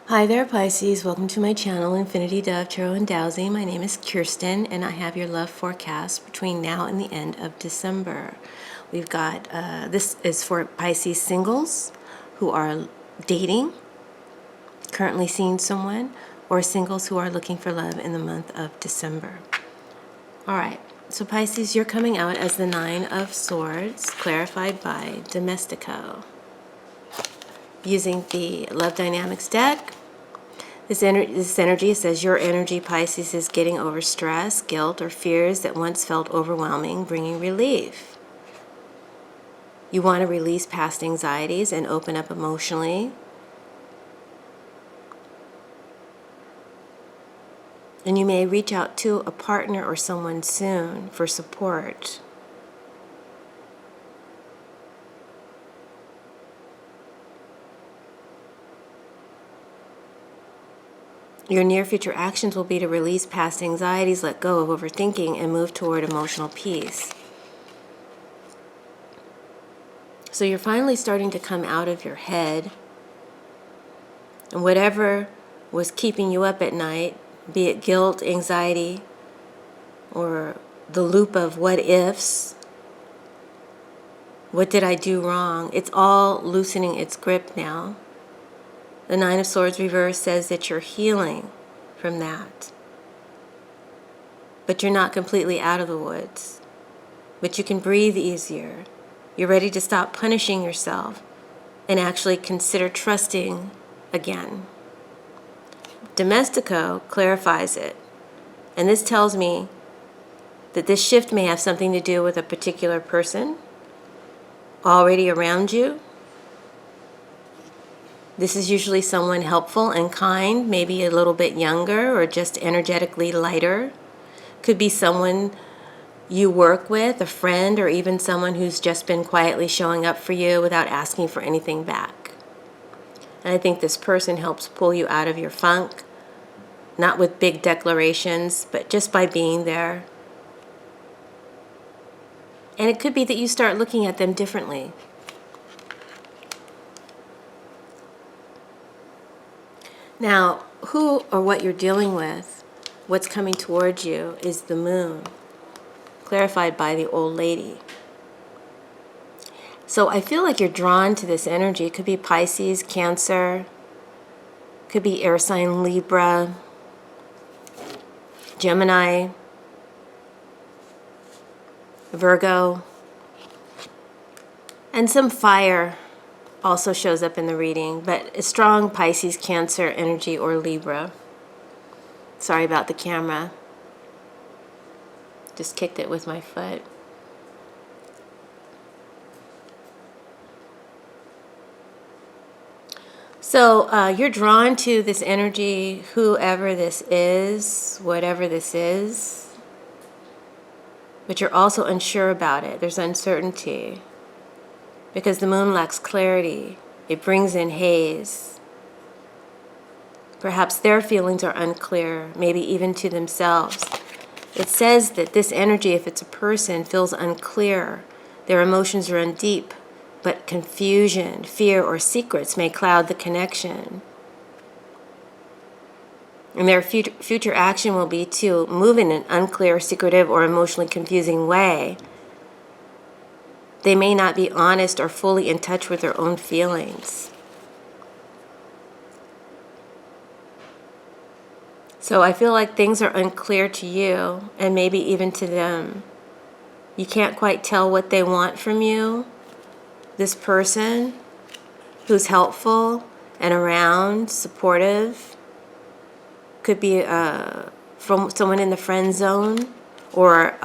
Hi there, Pisces. Welcome to my channel, Infinity Dove Tarot and Dowsing. My name is KEIRSTIN, and I have your love forecast between now and the end of December. We've got, this is for Pisces singles who are dating, currently seeing someone, or singles who are looking for love in the month of December. All right, so Pisces, you're coming out as the Nine of Swords, clarified by Domestico. Using the Love Dynamics deck, this energy says your energy, Pisces, is getting over stress, guilt, or fears that once felt overwhelming, bringing relief. You want to release past anxieties and open up emotionally. And you may reach out to a partner or someone soon for support. Your near future actions will be to release past anxieties, let go of overthinking, and move toward emotional peace. So you're finally starting to come out of your head. And whatever was keeping you up at night, be it guilt, anxiety, or the loop of what ifs, what did I do wrong? It's all loosening its grip now. The Nine of Swords reverse says that you're healing from that. But you're not completely out of the woods. But you can breathe easier. You're ready to stop punishing yourself and actually consider trusting again. Domestico clarifies it. And this tells me that this shift may have something to do with a particular person already around you. This is usually someone helpful and kind, maybe a little bit younger or just energetically lighter. Could be someone you work with, a friend, or even someone who's just been quietly showing up for you without asking for anything back. And I think this person helps pull you out of your funk, not with big declarations, but just by being there. And it could be that you start looking at them differently. Now, who or what you're dealing with, what's coming towards you, is the moon, clarified by the old lady. So I feel like you're drawn to this energy. It could be Pisces, Cancer, could be air sign Libra, Gemini, Virgo, and some fire also shows up in the reading, but a strong Pisces, Cancer energy, or Libra. Sorry about the camera. Just kicked it with my foot. So you're drawn to this energy, whoever this is, whatever this is, but you're also unsure about it. There's uncertainty because the moon lacks clarity. It brings in haze. Perhaps their feelings are unclear, maybe even to themselves. It says that this energy, if it's a person, feels unclear. Their emotions run deep, but confusion, fear, or secrets may cloud the connection. And their future action will be to move in an unclear, secretive, or emotionally confusing way. They may not be honest or fully in touch with their own feelings. So I feel like things are unclear to you, and maybe even to them. You can't quite tell what they want from you. This person who's helpful and around, supportive, could be from someone in the friend zone, or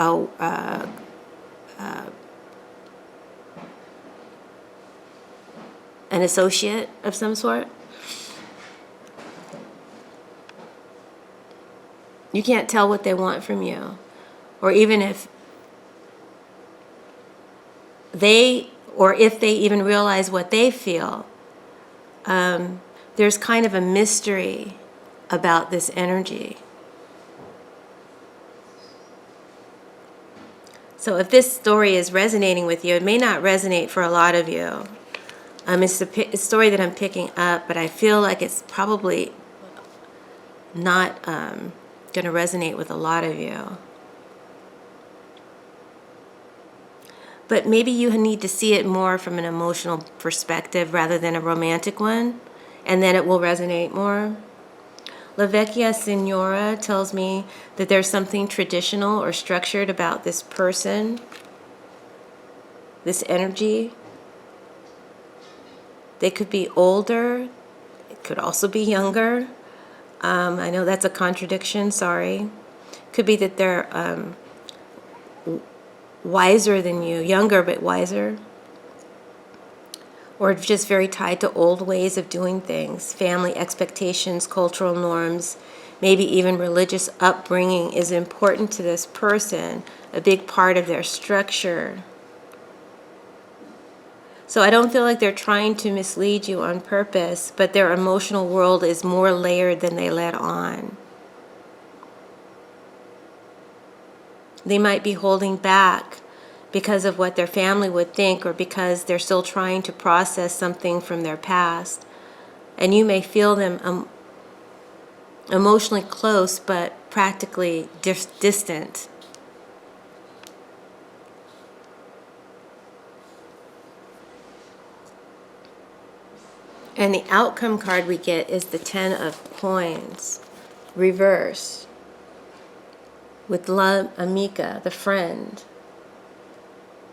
an associate of some sort. You can't tell what they want from you, or even if they even realize what they feel. There's kind of a mystery about this energy. So if this story is resonating with you, it may not resonate for a lot of you. It's a story that I'm picking up, but I feel like it's probably not going to resonate with a lot of you. But maybe you need to see it more from an emotional perspective rather than a romantic one, and then it will resonate more. La Vecchia Signora tells me that there's something traditional or structured about this person, this energy. They could be older, it could also be younger. I know that's a contradiction, sorry. Could be that they're wiser than you, younger but wiser. Or just very tied to old ways of doing things, family expectations, cultural norms, maybe even religious upbringing is important to this person, a big part of their structure. So I don't feel like they're trying to mislead you on purpose, but their emotional world is more layered than they let on. They might be holding back because of what their family would think, or because they're still trying to process something from their past. And you may feel them emotionally close, but practically distant. And the outcome card we get is the Ten of Coins, reverse, with La Amica, the friend.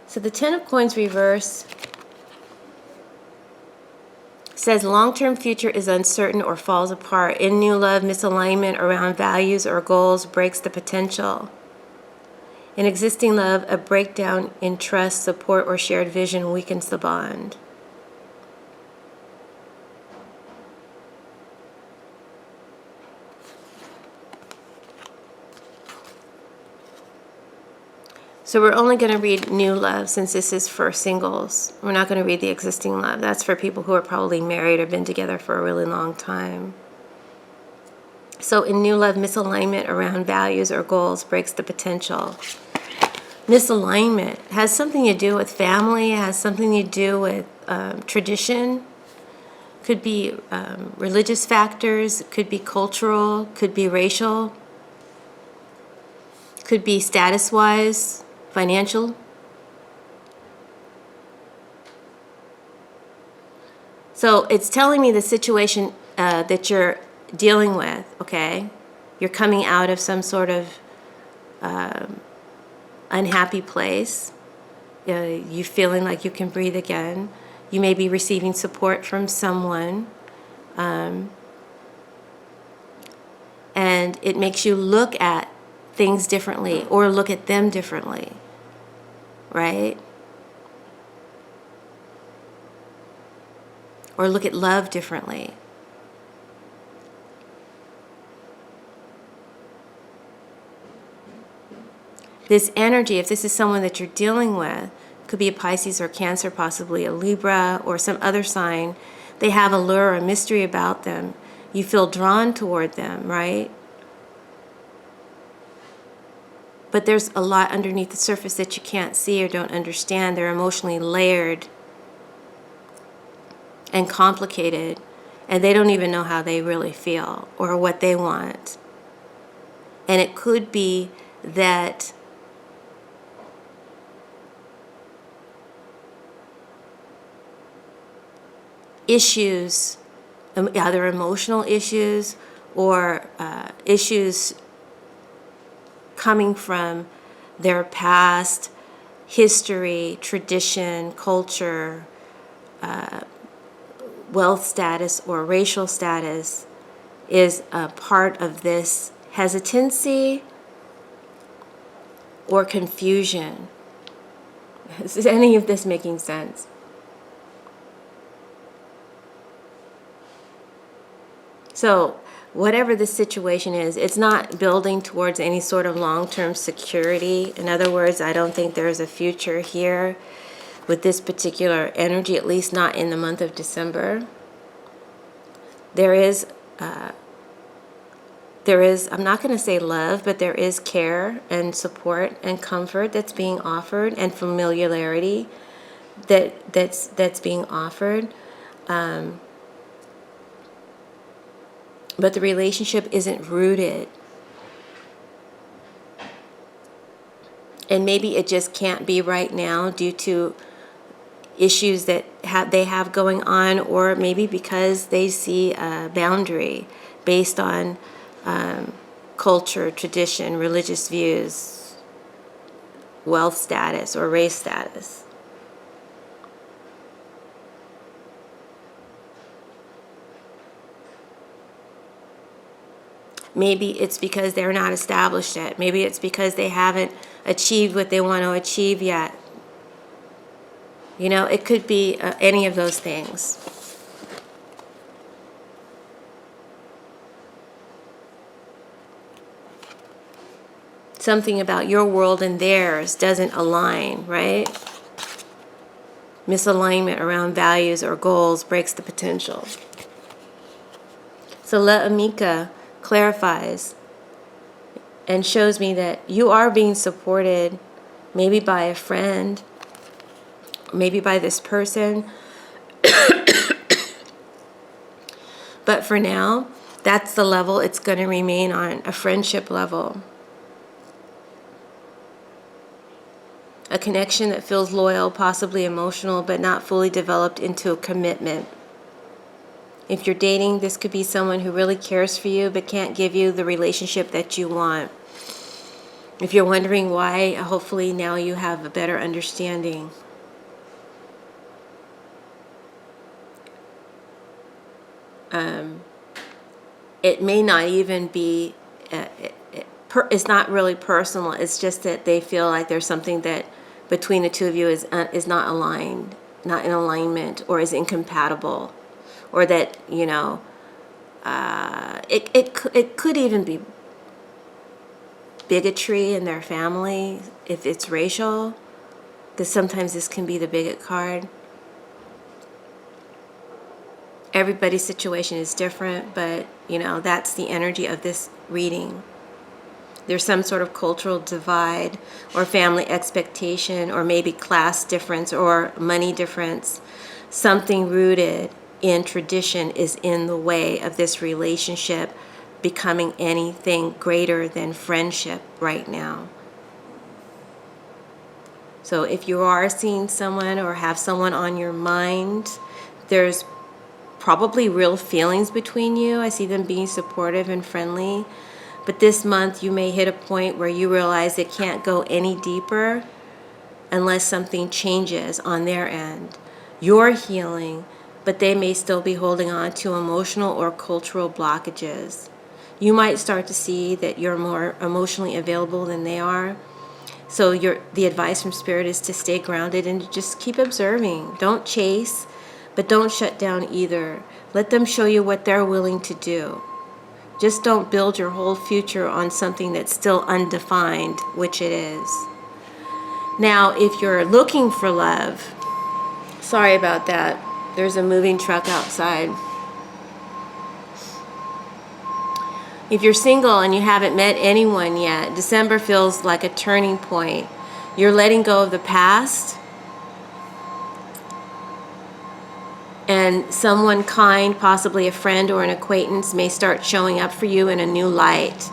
So the Ten of Coins reverse says long-term future is uncertain or falls apart. In new love, misalignment around values or goals breaks the potential. In existing love, a breakdown in trust, support, or shared vision weakens the bond. So we're only going to read new love since this is for singles. We're not going to read the existing love. That's for people who are probably married or been together for a really long time. So in new love, misalignment around values or goals breaks the potential. Misalignment has something to do with family, has something to do with tradition. Could be religious factors, could be cultural, could be racial, could be status-wise, financial. So it's telling me the situation that you're dealing with, okay? You're coming out of some sort of unhappy place. You feeling like you can breathe again. You may be receiving support from someone. And it makes you look at things differently or look at them differently, right? Or look at love differently. This energy, if this is someone that you're dealing with, could be a Pisces or Cancer, possibly a Libra or some other sign. They have a lure, a mystery about them. You feel drawn toward them, right? But there's a lot underneath the surface that you can't see or don't understand. They're emotionally layered and complicated, and they don't even know how they really feel or what they want. And it could be that issues, either emotional issues or issues coming from their past, history, tradition, culture, wealth status, or racial status, is a part of this hesitancy or confusion. Is any of this making sense? So whatever the situation is, it's not building towards any sort of long-term security. In other words, I don't think there's a future here with this particular energy, at least not in the month of December. There is, I'm not going to say love, but there is care and support and comfort that's being offered, and familiarity that's being offered. But the relationship isn't rooted. And maybe it just can't be right now due to issues that they have going on, or maybe because they see a boundary based on culture, tradition, religious views, wealth status, or race status. Maybe it's because they're not established yet. Maybe it's because they haven't achieved what they want to achieve yet. You know, it could be any of those things. Something about your world and theirs doesn't align, right? Misalignment around values or goals breaks the potential. So La Amica clarifies and shows me that you are being supported, maybe by a friend, maybe by this person. But for now, that's the level it's going to remain on, a friendship level. A connection that feels loyal, possibly emotional, but not fully developed into a commitment. If you're dating, this could be someone who really cares for you but can't give you the relationship that you want. If you're wondering why, hopefully now you have a better understanding. It may not even be, it's not really personal. It's just that they feel like there's something that between the two of you is not aligned, not in alignment, or is incompatible. Or that, you know, it could even be bigotry in their family, if it's racial, because sometimes this can be the bigot card. Everybody's situation is different, but, you know, that's the energy of this reading. There's some sort of cultural divide or family expectation or maybe class difference or money difference. Something rooted in tradition is in the way of this relationship becoming anything greater than friendship right now. So if you are seeing someone or have someone on your mind, there's probably real feelings between you. I see them being supportive and friendly. But this month you may hit a point where you realize it can't go any deeper unless something changes on their end. You're healing, but they may still be holding on to emotional or cultural blockages. You might start to see that you're more emotionally available than they are. So the advice from Spirit is to stay grounded and just keep observing. Don't chase, but don't shut down either. Let them show you what they're willing to do. Just don't build your whole future on something that's still undefined, which it is. Now, if you're looking for love, sorry about that. There's a moving truck outside. If you're single and you haven't met anyone yet, December feels like a turning point. You're letting go of the past, and someone kind, possibly a friend or an acquaintance, may start showing up for you in a new light.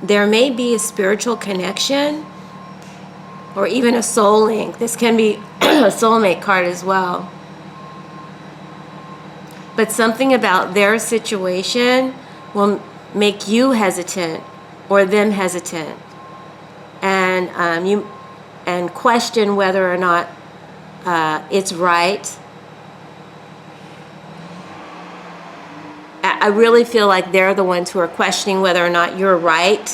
There may be a spiritual connection or even a soul link. This can be a soulmate card as well. But something about their situation will make you hesitant or them hesitant, and you question whether or not it's right. I really feel like they're the ones who are questioning whether or not you're right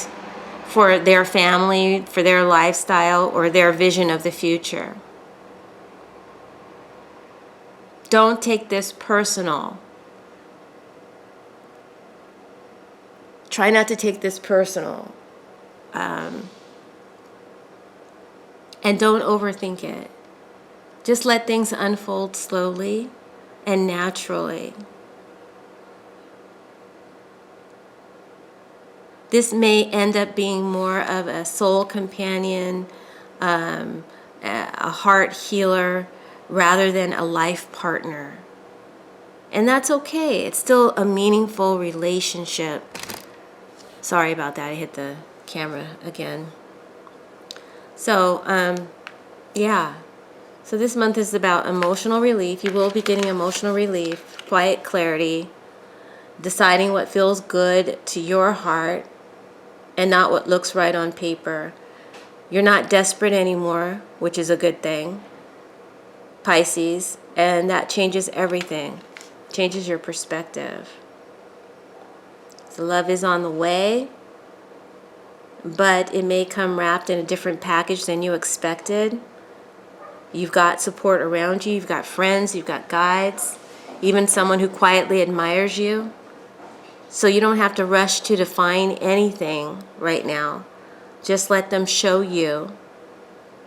for their family, for their lifestyle, or their vision of the future. Don't take this personal. Try not to take this personal. And don't overthink it. Just let things unfold slowly and naturally. This may end up being more of a soul companion, a heart healer, rather than a life partner. And that's okay. It's still a meaningful relationship. Sorry about that. I hit the camera again. So, yeah. So this month is about emotional relief. You will be getting emotional relief, quiet clarity, deciding what feels good to your heart and not what looks right on paper. You're not desperate anymore, which is a good thing, Pisces, and that changes everything, changes your perspective. So love is on the way, but it may come wrapped in a different package than you expected. You've got support around you, you've got friends, you've got guides, even someone who quietly admires you. So you don't have to rush to define anything right now. Just let them show you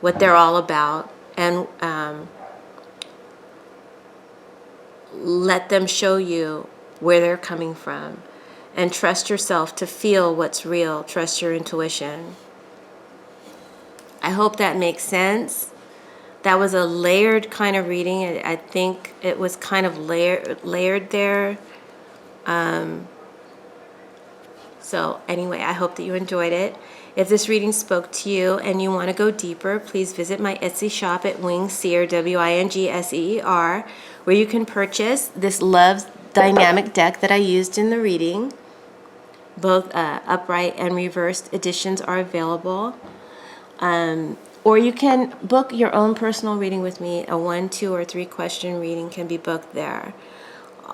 what they're all about, and let them show you where they're coming from. And trust yourself to feel what's real. Trust your intuition. I hope that makes sense. That was a layered kind of reading. I think it was kind of layered there. So anyway, I hope that you enjoyed it. If this reading spoke to you and you want to go deeper, please visit my Etsy shop at Wingseer, WINGSEER, where you can purchase this Love Dynamic deck that I used in the reading. Both upright and reversed editions are available. Or you can book your own personal reading with me. A 1, 2, or 3 question reading can be booked there.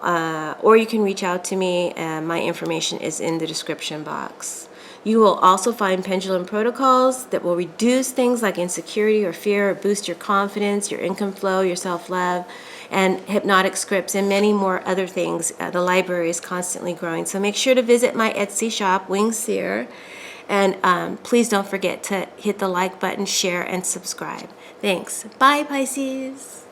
Or you can reach out to me. My information is in the description box. You will also find pendulum protocols that will reduce things like insecurity or fear, or boost your confidence, your income flow, your self-love, and hypnotic scripts, and many more other things. The library is constantly growing. So make sure to visit my Etsy shop, Wingseer. And please don't forget to hit the like button, share, and subscribe. Thanks. Bye, Pisces.